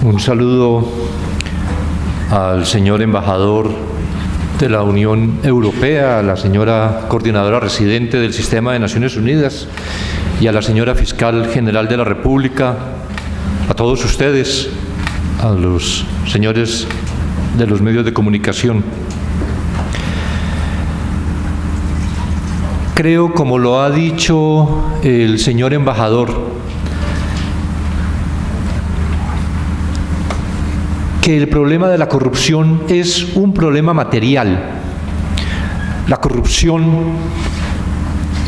Un saludo al señor embajador de la Unión Europea, a la señora coordinadora residente del Sistema de Naciones Unidas y a la señora fiscal general de la República, a todos ustedes, a los señores de los medios de comunicación. Creo, como lo ha dicho el señor embajador, que el problema de la corrupción es un problema material. La corrupción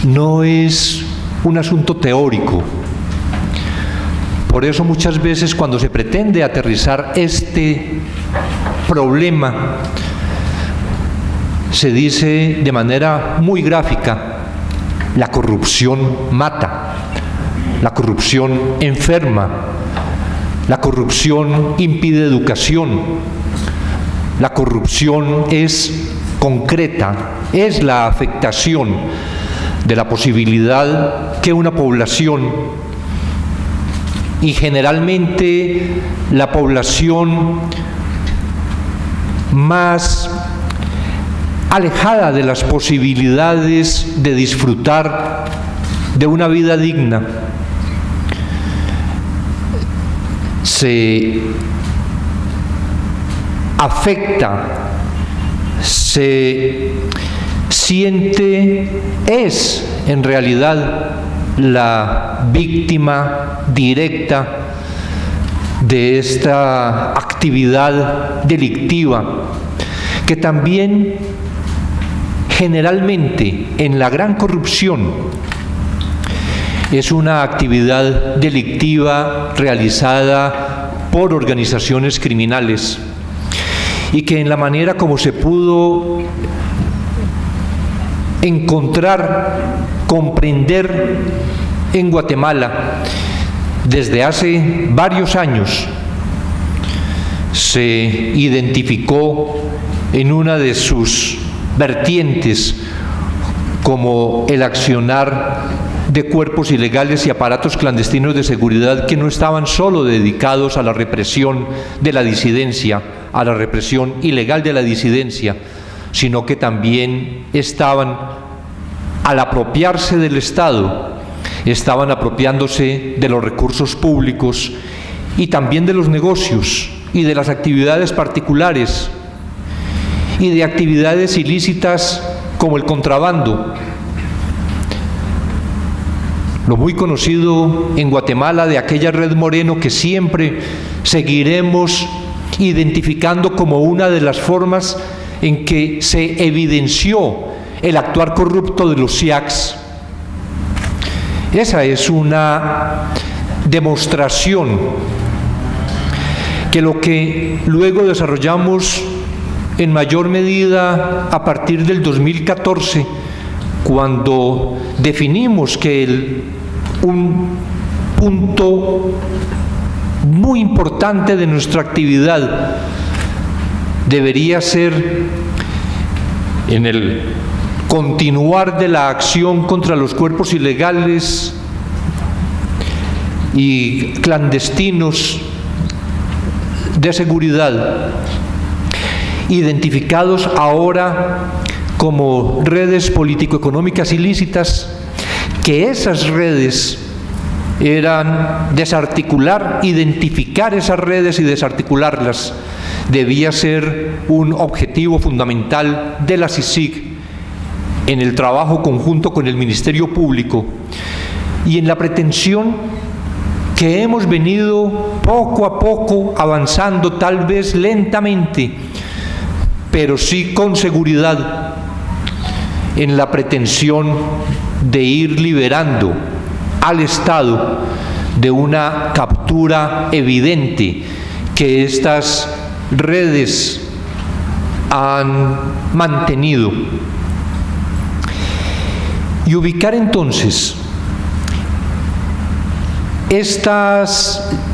no es un asunto teórico. Por eso muchas veces cuando se pretende aterrizar este problema, se dice de manera muy gráfica: la corrupción mata, la corrupción enferma, la corrupción impide educación, la corrupción es concreta, es la afectación de la posibilidad que una población, y generalmente la población más alejada de las posibilidades de disfrutar de una vida digna, se afecta, se siente, es en realidad la víctima directa de esta actividad delictiva, que también generalmente en la gran corrupción es una actividad delictiva realizada por organizaciones criminales, y que en la manera como se pudo encontrar, comprender en Guatemala desde hace varios años, se identificó en una de sus vertientes como el accionar de cuerpos ilegales y aparatos clandestinos de seguridad que no estaban solo dedicados a la represión de la disidencia, a la represión ilegal de la disidencia, sino que también estaban, al apropiarse del Estado, estaban apropiándose de los recursos públicos y también de los negocios y de las actividades particulares y de actividades ilícitas como el contrabando. Lo muy conocido en Guatemala de aquella Red Moreno, que siempre seguiremos identificando como una de las formas en que se evidenció el actuar corrupto de los SIACs. Esa es una demostración que lo que luego desarrollamos en mayor medida a partir del 2014, cuando definimos que un punto muy importante de nuestra actividad debería ser en el continuar de la acción contra los cuerpos ilegales y clandestinos de seguridad, identificados ahora como redes político-económicas ilícitas, que esas redes eran desarticular, identificar esas redes y desarticularlas debía ser un objetivo fundamental de la CICIG en el trabajo conjunto con el Ministerio Público y en la pretensión que hemos venido poco a poco avanzando, tal vez lentamente, pero sí con seguridad, en la pretensión de ir liberando al Estado de una captura evidente que estas redes han mantenido. Y ubicar entonces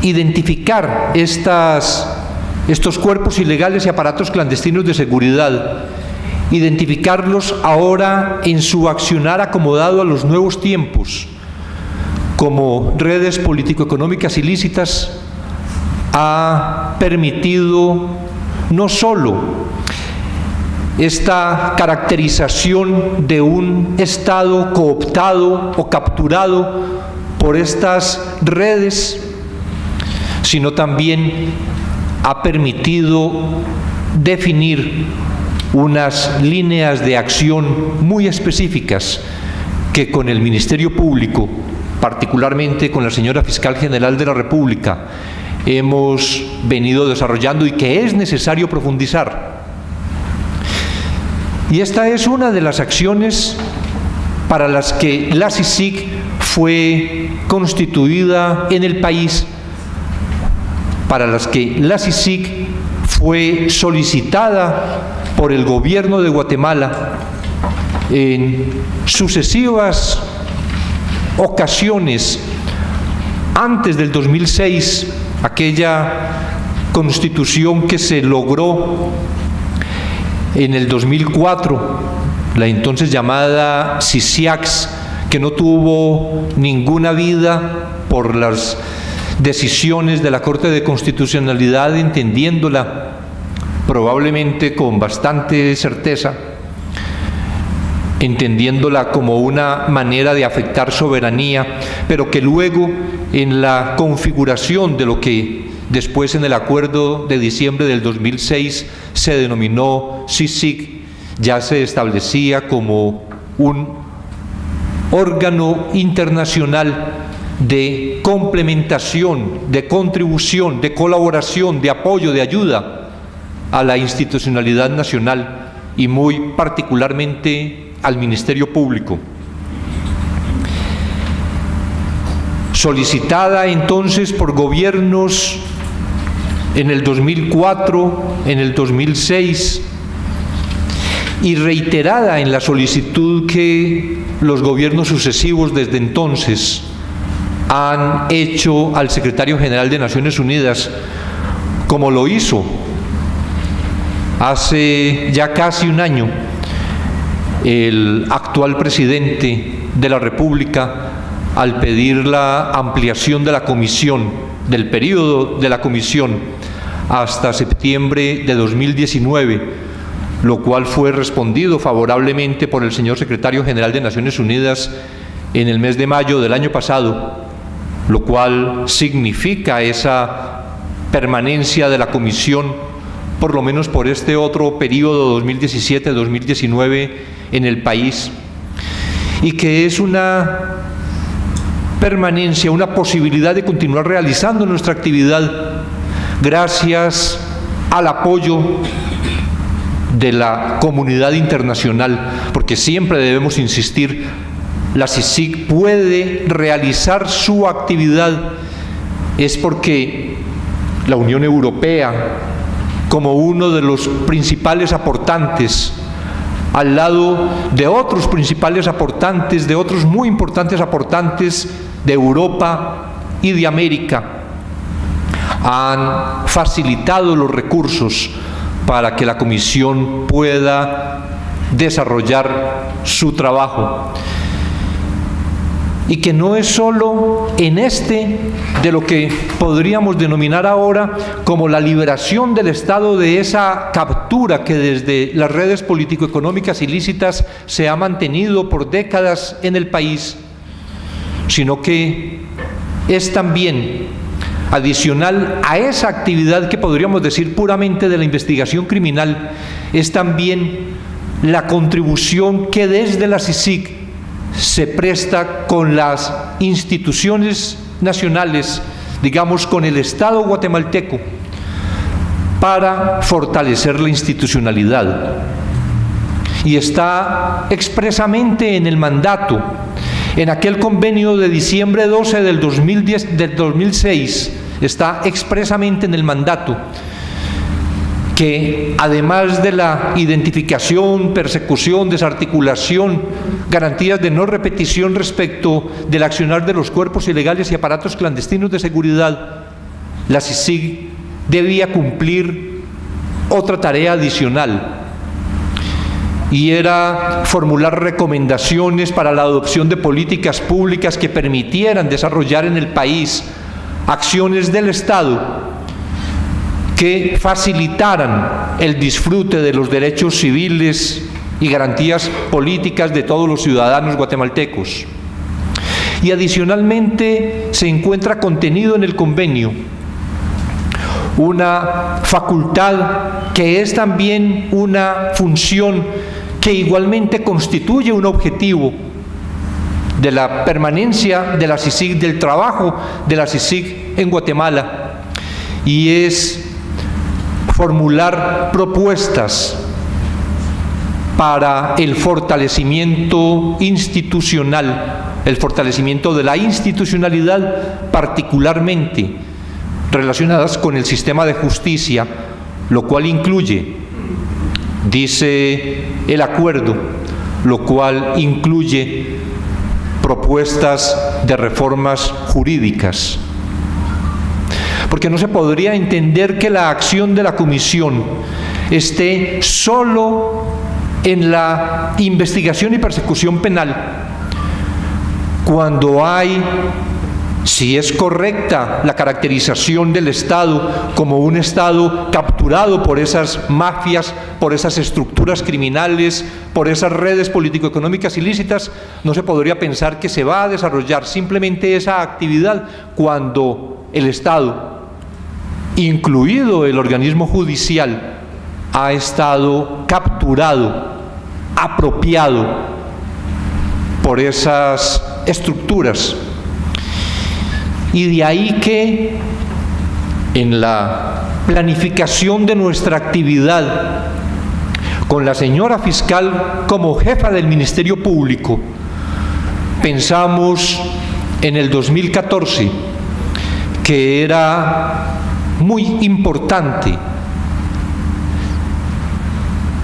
identificar estos cuerpos ilegales y aparatos clandestinos de seguridad, identificarlos ahora en su accionar acomodado a los nuevos tiempos como redes político-económicas ilícitas, ha permitido no solo esta caracterización de un Estado cooptado o capturado por estas redes, sino también ha permitido definir unas líneas de acción muy específicas que con el Ministerio Público, particularmente con la señora Fiscal General de la República, hemos venido desarrollando y que es necesario profundizar. Y esta es una de las acciones para las que la CICIG fue constituida en el país, para las que la CICIG fue solicitada por el gobierno de Guatemala en sucesivas ocasiones antes del 2006, aquella constitución que se logró en el 2004, la entonces llamada CICIAX, que no tuvo ninguna vida por las decisiones de la Corte de Constitucionalidad, entendiéndola probablemente con bastante certeza, entendiéndola como una manera de afectar soberanía, pero que luego en la configuración de lo que después en el acuerdo de diciembre del 2006 se denominó CICIG, ya se establecía como un órgano internacional de complementación, de contribución, de colaboración, de apoyo, de ayuda a la institucionalidad nacional y muy particularmente al Ministerio Público. Solicitada entonces por gobiernos en el 2004, en el 2006 y reiterada en la solicitud que los gobiernos sucesivos desde entonces han hecho al Secretario General de Naciones Unidas, como lo hizo hace ya casi un año el actual presidente de la República al pedir la ampliación de la comisión, del periodo de la comisión hasta septiembre de 2019, lo cual fue respondido favorablemente por el señor Secretario General de Naciones Unidas en el mes de mayo del año pasado, lo cual significa esa permanencia de la comisión, por lo menos por este otro periodo 2017-2019 en el país, y que es una permanencia, una posibilidad de continuar realizando nuestra actividad gracias al apoyo de la comunidad internacional, porque siempre debemos insistir, la CICIG puede realizar su actividad es porque la Unión Europea, como uno de los principales aportantes, al lado de otros principales aportantes, de otros muy importantes aportantes de Europa y de América, han facilitado los recursos para que la Comisión pueda desarrollar su trabajo. Y que no es solo en de lo que podríamos denominar ahora como la liberación del Estado de esa captura que desde las redes político-económicas ilícitas se ha mantenido por décadas en el país, sino que es también adicional a esa actividad que podríamos decir puramente de la investigación criminal, es también la contribución que desde la CICIG se presta con las instituciones nacionales, digamos con el Estado guatemalteco, para fortalecer la institucionalidad. Y está expresamente en el mandato, en aquel convenio de diciembre 12 del 2006, está expresamente en el mandato que además de la identificación, persecución, desarticulación, garantías de no repetición respecto del accionar de los cuerpos ilegales y aparatos clandestinos de seguridad, la CICIG debía cumplir otra tarea adicional, y era formular recomendaciones para la adopción de políticas públicas que permitieran desarrollar en el país acciones del Estado que facilitaran el disfrute de los derechos civiles y garantías políticas de todos los ciudadanos guatemaltecos. Y adicionalmente se encuentra contenido en el convenio una facultad que es también una función que igualmente constituye un objetivo de la permanencia de la CICIG, del trabajo de la CICIG en Guatemala, y es formular propuestas para el fortalecimiento institucional, el fortalecimiento de la institucionalidad, particularmente relacionadas con el sistema de justicia, lo cual incluye, dice el acuerdo, lo cual incluye propuestas de reformas jurídicas. Porque no se podría entender que la acción de la Comisión esté solo en la investigación y persecución penal, cuando hay, si es correcta la caracterización del Estado como un Estado capturado por esas mafias, por esas estructuras criminales, por esas redes político-económicas ilícitas, no se podría pensar que se va a desarrollar simplemente esa actividad cuando el Estado, incluido el organismo judicial, ha estado capturado, apropiado por esas estructuras. Y de ahí que en la planificación de nuestra actividad, con la señora fiscal como jefa del Ministerio Público, pensamos en el 2014 que era muy importante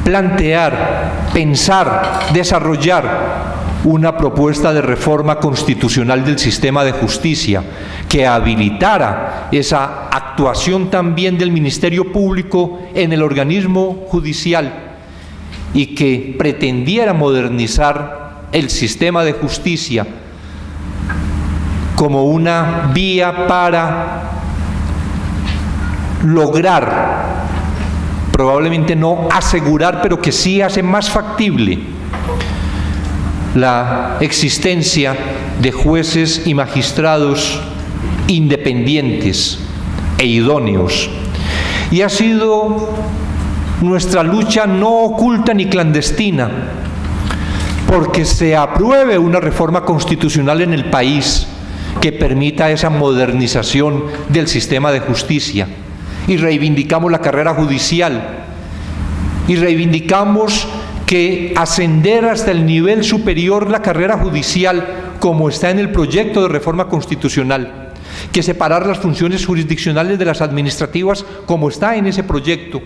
plantear, pensar, desarrollar una propuesta de reforma constitucional del sistema de justicia que habilitara esa actuación también del Ministerio Público en el organismo judicial y que pretendiera modernizar el sistema de justicia como una vía para lograr, probablemente no asegurar, pero que sí hace más factible la existencia de jueces y magistrados independientes e idóneos. Y ha sido nuestra lucha no oculta ni clandestina, porque se apruebe una reforma constitucional en el país que permita esa modernización del sistema de justicia. Y reivindicamos la carrera judicial, y reivindicamos que ascender hasta el nivel superior la carrera judicial, como está en el proyecto de reforma constitucional, que separar las funciones jurisdiccionales de las administrativas, como está en ese proyecto,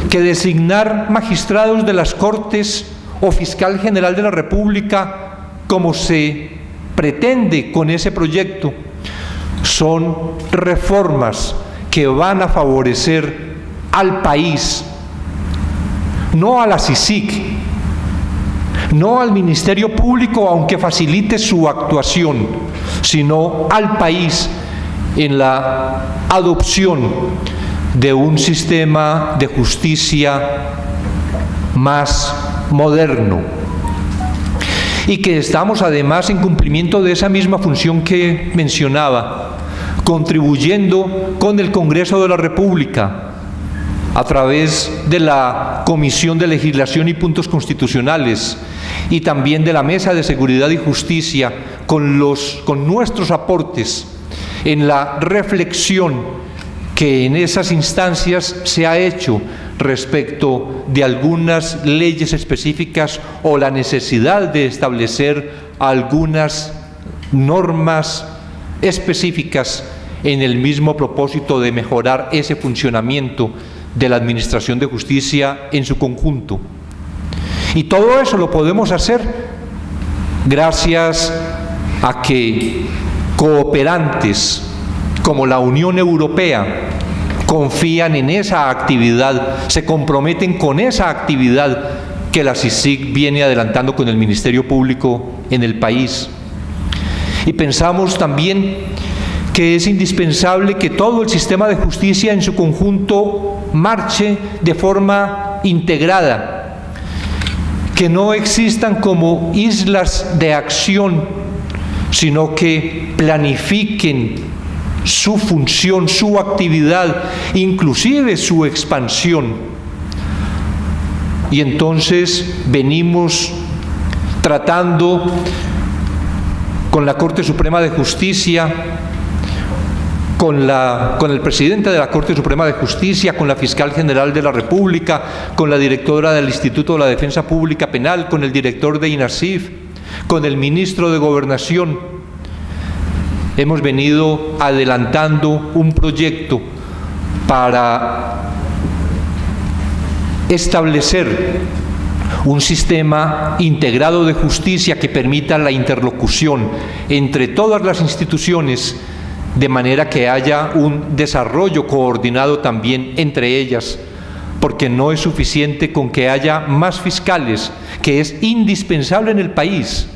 que designar magistrados de las Cortes o fiscal general de la República, como se pretende con ese proyecto, son reformas que van a favorecer al país, no a la CICIG, no al Ministerio Público, aunque facilite su actuación, sino al país en la adopción de un sistema de justicia más moderno. Y que estamos además en cumplimiento de esa misma función que mencionaba, contribuyendo con el Congreso de la República a través de la Comisión de Legislación y Puntos Constitucionales y también de la Mesa de Seguridad y Justicia, con nuestros aportes en la reflexión que en esas instancias se ha hecho respecto de algunas leyes específicas o la necesidad de establecer algunas normas específicas en el mismo propósito de mejorar ese funcionamiento de la Administración de Justicia en su conjunto. Y todo eso lo podemos hacer gracias a que cooperantes como la Unión Europea confían en esa actividad, se comprometen con esa actividad que la CICIG viene adelantando con el Ministerio Público en el país. Y pensamos también que es indispensable que todo el sistema de justicia en su conjunto marche de forma integrada, que no existan como islas de acción, sino que planifiquen su función, su actividad, inclusive su expansión. Y entonces venimos tratando con la Corte Suprema de Justicia, con el presidente de la Corte Suprema de Justicia, con la Fiscal General de la República, con la directora del Instituto de la Defensa Pública Penal, con el director de INASIF, con el ministro de Gobernación. Hemos venido adelantando un proyecto para establecer un sistema integrado de justicia que permita la interlocución entre todas las instituciones, de manera que haya un desarrollo coordinado también entre ellas, porque no es suficiente con que haya más fiscales, que es indispensable en el país,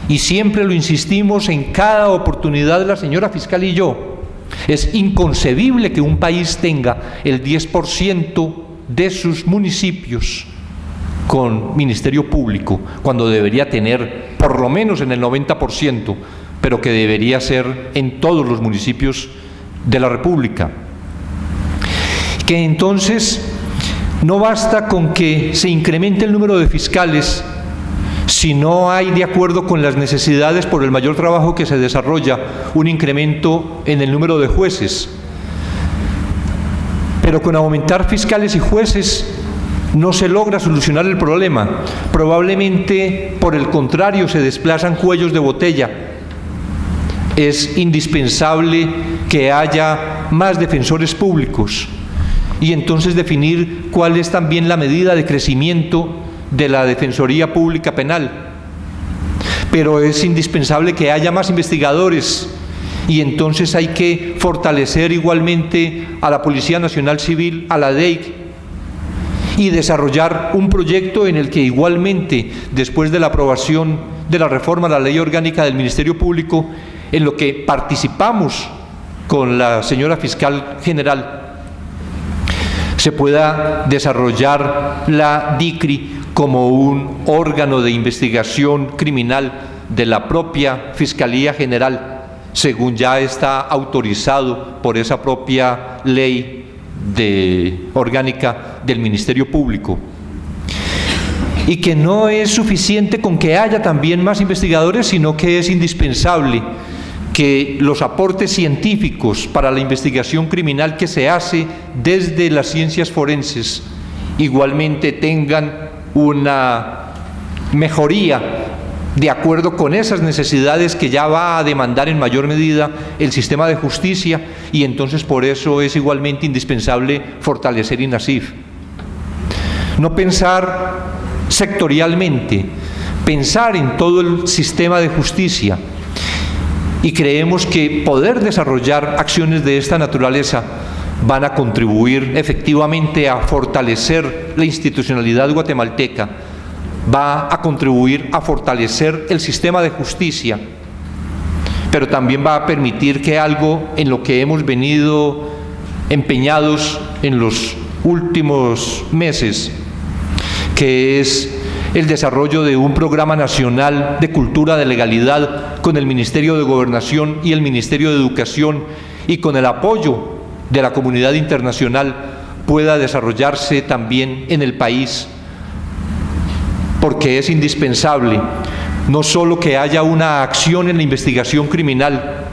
y siempre lo insistimos en cada oportunidad la señora fiscal y yo. Es inconcebible que un país tenga el 10% de sus municipios con ministerio público, cuando debería tener por lo menos en el 90%, pero que debería ser en todos los municipios de la República. Que entonces no basta con que se incremente el número de fiscales si no hay, de acuerdo con las necesidades por el mayor trabajo que se desarrolla, un incremento en el número de jueces. Pero con aumentar fiscales y jueces no se logra solucionar el problema. Probablemente, por el contrario, se desplazan cuellos de botella. Es indispensable que haya más defensores públicos y entonces definir cuál es también la medida de crecimiento de la Defensoría Pública Penal. Pero es indispensable que haya más investigadores y entonces hay que fortalecer igualmente a la Policía Nacional Civil, a la DEIC, y desarrollar un proyecto en el que igualmente, después de la aprobación de la reforma a la Ley Orgánica del Ministerio Público, en lo que participamos con la señora Fiscal General, se pueda desarrollar la DICRI como un órgano de investigación criminal de la propia Fiscalía General, según ya está autorizado por esa propia ley orgánica del Ministerio Público. Y que no es suficiente con que haya también más investigadores, sino que es indispensable que los aportes científicos para la investigación criminal que se hace desde las ciencias forenses igualmente tengan una mejoría de acuerdo con esas necesidades que ya va a demandar en mayor medida el sistema de justicia, y entonces por eso es igualmente indispensable fortalecer INASIF. No pensar sectorialmente, pensar en todo el sistema de justicia. Y creemos que poder desarrollar acciones de esta naturaleza van a contribuir efectivamente a fortalecer la institucionalidad guatemalteca, va a contribuir a fortalecer el sistema de justicia, pero también va a permitir que algo en lo que hemos venido empeñados en los últimos meses, que es el desarrollo de un programa nacional de cultura de legalidad con el Ministerio de Gobernación y el Ministerio de Educación, y con el apoyo de la comunidad internacional, pueda desarrollarse también en el país, porque es indispensable no solo que haya una acción en la investigación criminal,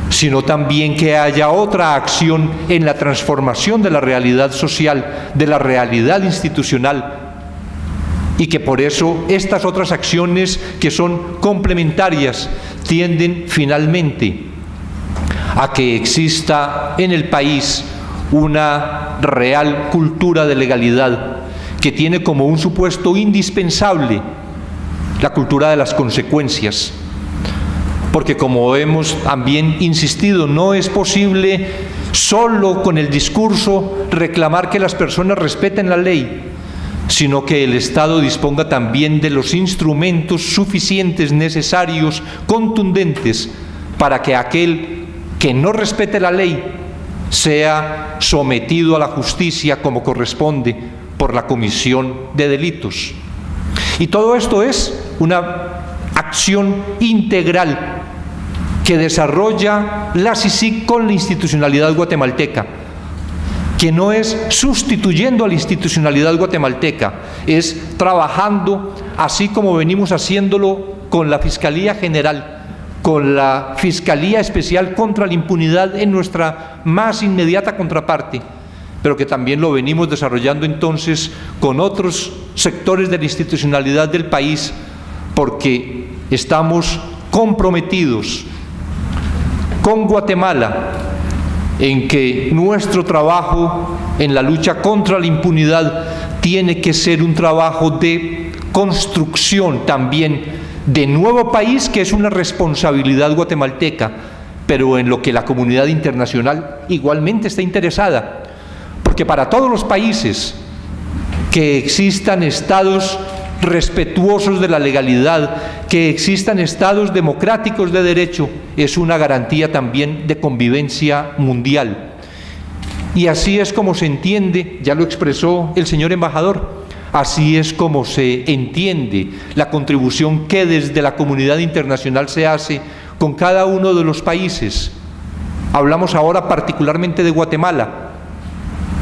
sino también que haya otra acción en la transformación de la realidad social, de la realidad institucional, y que por eso estas otras acciones, que son complementarias, tienden finalmente a que exista en el país una real cultura de legalidad que tiene como un supuesto indispensable la cultura de las consecuencias. Porque, como hemos también insistido, no es posible solo con el discurso reclamar que las personas respeten la ley, sino que el Estado disponga también de los instrumentos suficientes, necesarios, contundentes, para que aquel que no respete la ley sea sometido a la justicia como corresponde por la comisión de delitos. Y todo esto es una acción integral que desarrolla la CICIG con la institucionalidad guatemalteca, que no es sustituyendo a la institucionalidad guatemalteca, es trabajando así como venimos haciéndolo con la Fiscalía General, con la Fiscalía Especial contra la Impunidad en nuestra más inmediata contraparte, pero que también lo venimos desarrollando entonces con otros sectores de la institucionalidad del país, porque estamos comprometidos con Guatemala en que nuestro trabajo en la lucha contra la impunidad tiene que ser un trabajo de construcción también de nuevo país, que es una responsabilidad guatemalteca, pero en lo que la comunidad internacional igualmente está interesada, porque para todos los países que existan estados respetuosos de la legalidad, que existan estados democráticos de derecho, es una garantía también de convivencia mundial. Y así es como se entiende, ya lo expresó el señor embajador, así es como se entiende la contribución que desde la comunidad internacional se hace con cada uno de los países. Hablamos ahora particularmente de Guatemala,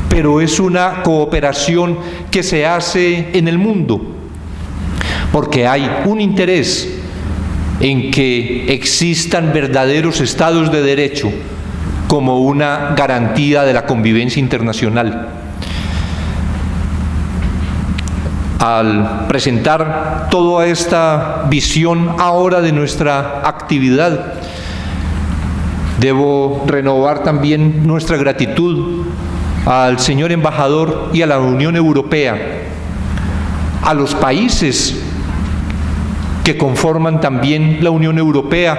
pero es una cooperación que se hace en el mundo, porque hay un interés en que existan verdaderos estados de derecho como una garantía de la convivencia internacional. Al presentar toda esta visión ahora de nuestra actividad, debo renovar también nuestra gratitud al señor embajador y a la Unión Europea, a los países que conforman también la Unión Europea,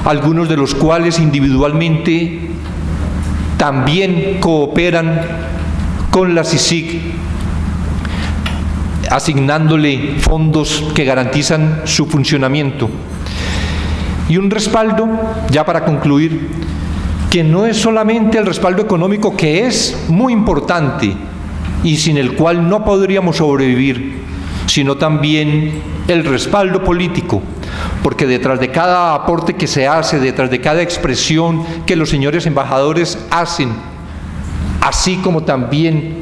algunos de los cuales individualmente también cooperan con la CICIG, asignándole fondos que garantizan su funcionamiento. Y un respaldo, ya para concluir, que no es solamente el respaldo económico, que es muy importante y sin el cual no podríamos sobrevivir, sino también el respaldo político, porque detrás de cada aporte que se hace, detrás de cada expresión que los señores embajadores hacen, así como también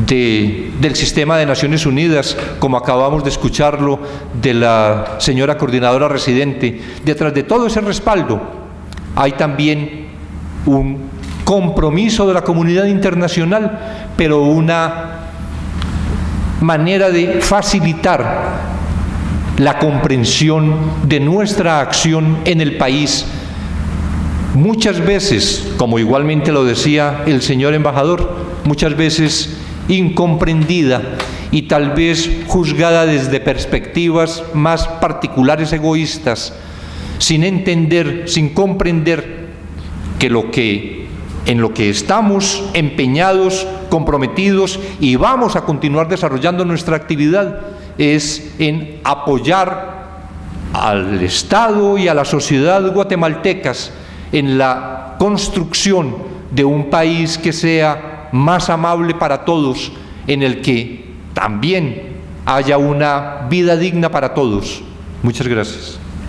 del sistema de Naciones Unidas, como acabamos de escucharlo de la señora coordinadora residente, detrás de todo ese respaldo hay también un compromiso de la comunidad internacional, pero una manera de facilitar la comprensión de nuestra acción en el país, muchas veces, como igualmente lo decía el señor embajador, muchas veces incomprendida y tal vez juzgada desde perspectivas más particulares, egoístas, sin entender, sin comprender que en lo que estamos empeñados, comprometidos y vamos a continuar desarrollando nuestra actividad es en apoyar al Estado y a la sociedad guatemaltecas en la construcción de un país que sea más amable para todos, en el que también haya una vida digna para todos. Muchas gracias.